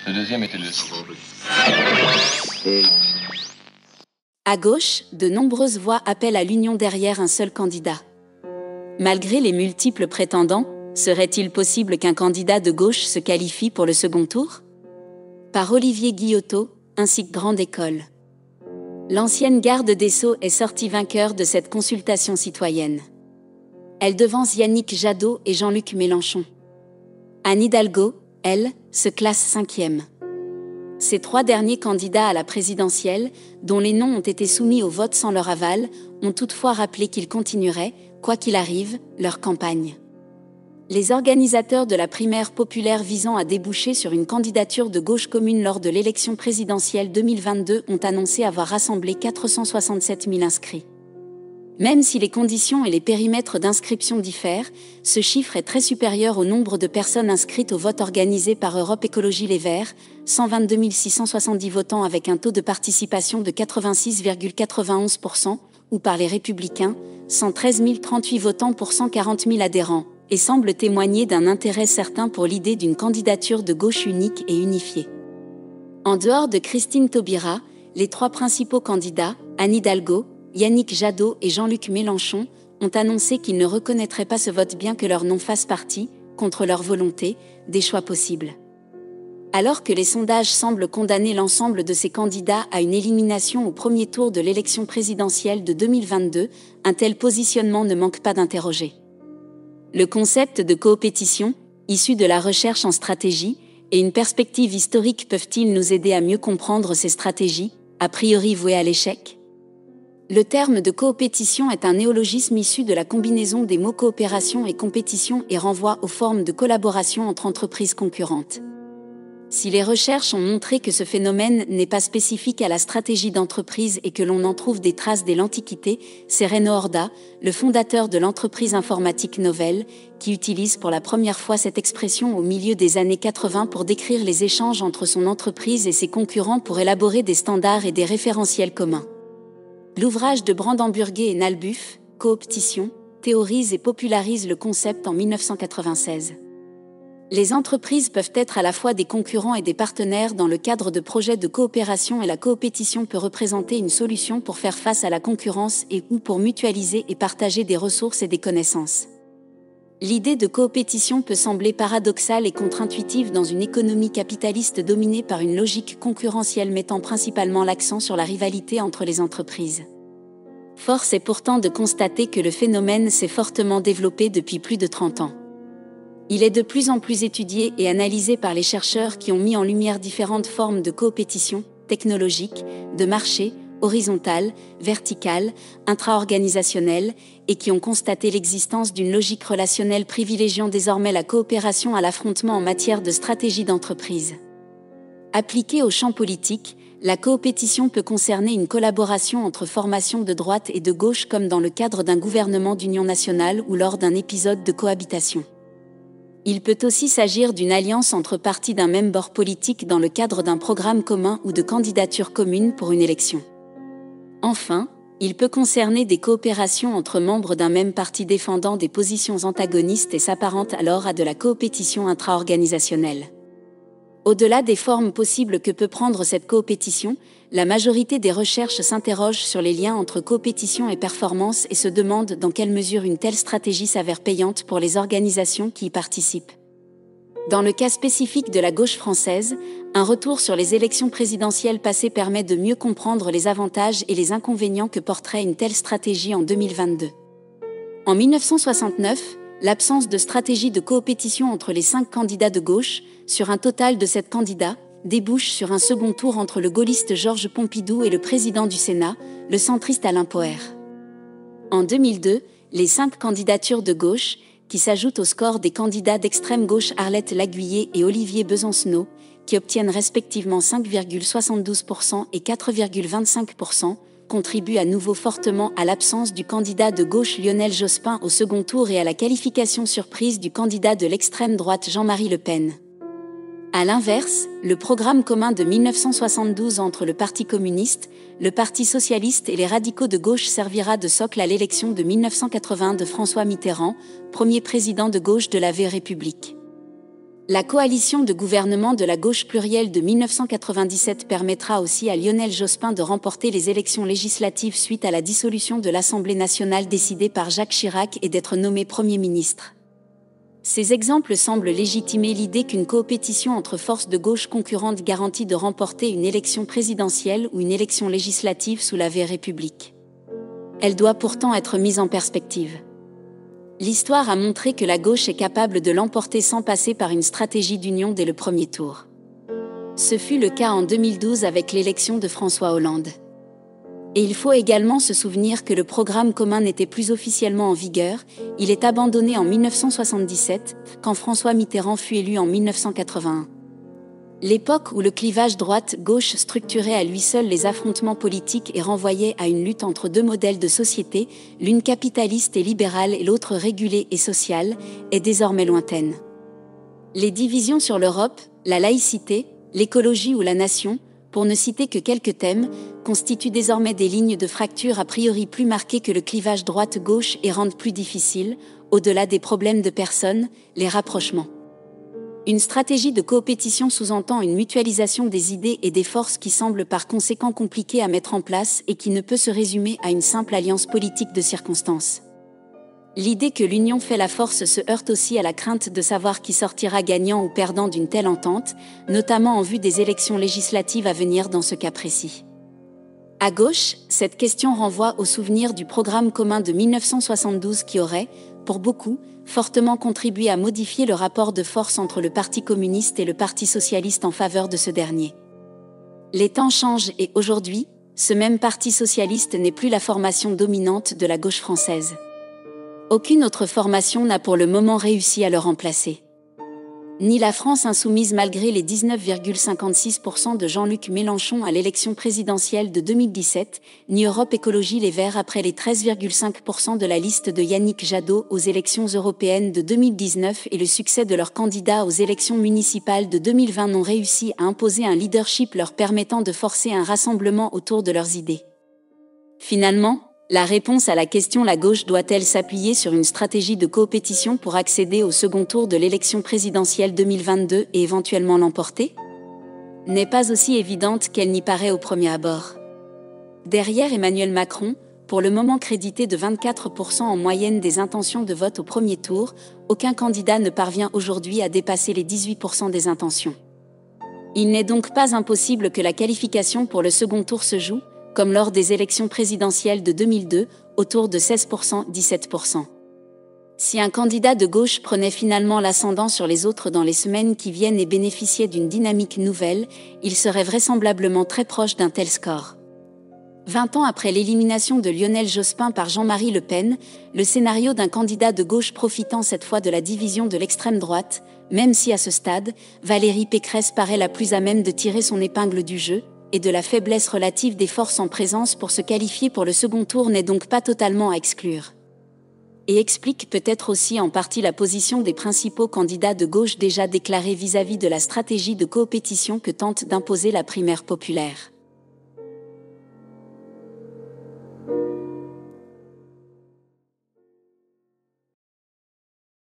Le deuxième était le... À gauche, de nombreuses voix appellent à l'union derrière un seul candidat. Malgré les multiples prétendants, serait-il possible qu'un candidat de gauche se qualifie pour le second tour? Par Olivier Guillotot, ainsi que Grande École. L'ancienne garde des Sceaux est sortie vainqueur de cette consultation citoyenne. Elle devance Yannick Jadot et Jean-Luc Mélenchon. Anne Hidalgo, elle, se classe 5e. Ces trois derniers candidats à la présidentielle, dont les noms ont été soumis au vote sans leur aval, ont toutefois rappelé qu'ils continueraient, quoi qu'il arrive, leur campagne. Les organisateurs de la primaire populaire visant à déboucher sur une candidature de gauche commune lors de l'élection présidentielle 2022 ont annoncé avoir rassemblé 467 000 inscrits. Même si les conditions et les périmètres d'inscription diffèrent, ce chiffre est très supérieur au nombre de personnes inscrites au vote organisé par Europe Écologie Les Verts, 122 670 votants avec un taux de participation de 86,91%, ou par les Républicains, 113 038 votants pour 140 000 adhérents, et semble témoigner d'un intérêt certain pour l'idée d'une candidature de gauche unique et unifiée. En dehors de Christine Taubira, les trois principaux candidats, Anne Hidalgo, Yannick Jadot et Jean-Luc Mélenchon, ont annoncé qu'ils ne reconnaîtraient pas ce vote bien que leur nom fasse partie, contre leur volonté, des choix possibles. Alors que les sondages semblent condamner l'ensemble de ces candidats à une élimination au premier tour de l'élection présidentielle de 2022, un tel positionnement ne manque pas d'interroger. Le concept de coopétition, issu de la recherche en stratégie, et une perspective historique peuvent-ils nous aider à mieux comprendre ces stratégies, a priori vouées à l'échec ? Le terme de coopétition est un néologisme issu de la combinaison des mots coopération et compétition et renvoie aux formes de collaboration entre entreprises concurrentes. Si les recherches ont montré que ce phénomène n'est pas spécifique à la stratégie d'entreprise et que l'on en trouve des traces dès l'Antiquité, c'est Reno Horda, le fondateur de l'entreprise informatique Novell, qui utilise pour la première fois cette expression au milieu des années 80 pour décrire les échanges entre son entreprise et ses concurrents pour élaborer des standards et des référentiels communs. L'ouvrage de Brandenburger et Nalbuff, Cooptition, théorise et popularise le concept en 1996. Les entreprises peuvent être à la fois des concurrents et des partenaires dans le cadre de projets de coopération et la coopétition peut représenter une solution pour faire face à la concurrence et ou pour mutualiser et partager des ressources et des connaissances. L'idée de coopétition peut sembler paradoxale et contre-intuitive dans une économie capitaliste dominée par une logique concurrentielle mettant principalement l'accent sur la rivalité entre les entreprises. Force est pourtant de constater que le phénomène s'est fortement développé depuis plus de 30 ans. Il est de plus en plus étudié et analysé par les chercheurs qui ont mis en lumière différentes formes de coopétition, technologique, de marché, horizontale, verticale, intra-organisationnelle, et qui ont constaté l'existence d'une logique relationnelle privilégiant désormais la coopération à l'affrontement en matière de stratégie d'entreprise. Appliquée au champ politique, la coopétition peut concerner une collaboration entre formations de droite et de gauche comme dans le cadre d'un gouvernement d'union nationale ou lors d'un épisode de cohabitation. Il peut aussi s'agir d'une alliance entre partis d'un même bord politique dans le cadre d'un programme commun ou de candidature commune pour une élection. Enfin, il peut concerner des coopérations entre membres d'un même parti défendant des positions antagonistes et s'apparente alors à de la coopétition intra-organisationnelle. Au-delà des formes possibles que peut prendre cette coopétition, la majorité des recherches s'interrogent sur les liens entre coopétition et performance et se demandent dans quelle mesure une telle stratégie s'avère payante pour les organisations qui y participent. Dans le cas spécifique de la gauche française, un retour sur les élections présidentielles passées permet de mieux comprendre les avantages et les inconvénients que porterait une telle stratégie en 2022. En 1969, l'absence de stratégie de coopétition entre les 5 candidats de gauche, sur un total de 7 candidats, débouche sur un second tour entre le gaulliste Georges Pompidou et le président du Sénat, le centriste Alain Poher. En 2002, les 5 candidatures de gauche, qui s'ajoutent au score des candidats d'extrême gauche Arlette Laguiller et Olivier Besancenot, qui obtiennent respectivement 5,72% et 4,25%, contribuent à nouveau fortement à l'absence du candidat de gauche Lionel Jospin au second tour et à la qualification surprise du candidat de l'extrême droite Jean-Marie Le Pen. À l'inverse, le programme commun de 1972 entre le Parti communiste, le Parti socialiste et les radicaux de gauche servira de socle à l'élection de 1980 de François Mitterrand, premier président de gauche de la République. La coalition de gouvernement de la gauche plurielle de 1997 permettra aussi à Lionel Jospin de remporter les élections législatives suite à la dissolution de l'Assemblée nationale décidée par Jacques Chirac et d'être nommé Premier ministre. Ces exemples semblent légitimer l'idée qu'une coopétition entre forces de gauche concurrentes garantit de remporter une élection présidentielle ou une élection législative sous la République. Elle doit pourtant être mise en perspective. L'histoire a montré que la gauche est capable de l'emporter sans passer par une stratégie d'union dès le premier tour. Ce fut le cas en 2012 avec l'élection de François Hollande. Et il faut également se souvenir que le programme commun n'était plus officiellement en vigueur, il est abandonné en 1977, quand François Mitterrand fut élu en 1981. L'époque où le clivage droite-gauche structurait à lui seul les affrontements politiques et renvoyait à une lutte entre deux modèles de société, l'une capitaliste et libérale et l'autre régulée et sociale, est désormais lointaine. Les divisions sur l'Europe, la laïcité, l'écologie ou la nation, pour ne citer que quelques thèmes, constituent désormais des lignes de fracture a priori plus marquées que le clivage droite-gauche et rendent plus difficile, au-delà des problèmes de personnes, les rapprochements. Une stratégie de coopétition sous-entend une mutualisation des idées et des forces qui semble par conséquent compliquée à mettre en place et qui ne peut se résumer à une simple alliance politique de circonstance. L'idée que l'union fait la force se heurte aussi à la crainte de savoir qui sortira gagnant ou perdant d'une telle entente, notamment en vue des élections législatives à venir dans ce cas précis. À gauche, cette question renvoie au souvenir du programme commun de 1972 qui aurait, pour beaucoup, fortement contribué à modifier le rapport de force entre le Parti communiste et le Parti socialiste en faveur de ce dernier. Les temps changent et aujourd'hui, ce même Parti socialiste n'est plus la formation dominante de la gauche française. Aucune autre formation n'a pour le moment réussi à le remplacer. Ni la France insoumise malgré les 19,56% de Jean-Luc Mélenchon à l'élection présidentielle de 2017, ni Europe Écologie Les Verts après les 13,5% de la liste de Yannick Jadot aux élections européennes de 2019 et le succès de leurs candidats aux élections municipales de 2020 n'ont réussi à imposer un leadership leur permettant de forcer un rassemblement autour de leurs idées. Finalement, la réponse à la question la gauche doit-elle s'appuyer sur une stratégie de coopétition pour accéder au second tour de l'élection présidentielle 2022 et éventuellement l'emporter ? N'est pas aussi évidente qu'elle n'y paraît au premier abord. Derrière Emmanuel Macron, pour le moment crédité de 24% en moyenne des intentions de vote au premier tour, aucun candidat ne parvient aujourd'hui à dépasser les 18% des intentions. Il n'est donc pas impossible que la qualification pour le second tour se joue, comme lors des élections présidentielles de 2002, autour de 16%-17%. Si un candidat de gauche prenait finalement l'ascendant sur les autres dans les semaines qui viennent et bénéficiait d'une dynamique nouvelle, il serait vraisemblablement très proche d'un tel score. 20 ans après l'élimination de Lionel Jospin par Jean-Marie Le Pen, le scénario d'un candidat de gauche profitant cette fois de la division de l'extrême droite, même si à ce stade, Valérie Pécresse paraît la plus à même de tirer son épingle du jeu, et de la faiblesse relative des forces en présence pour se qualifier pour le second tour n'est donc pas totalement à exclure. Et explique peut-être aussi en partie la position des principaux candidats de gauche déjà déclarés vis-à-vis de la stratégie de coopétition que tente d'imposer la primaire populaire.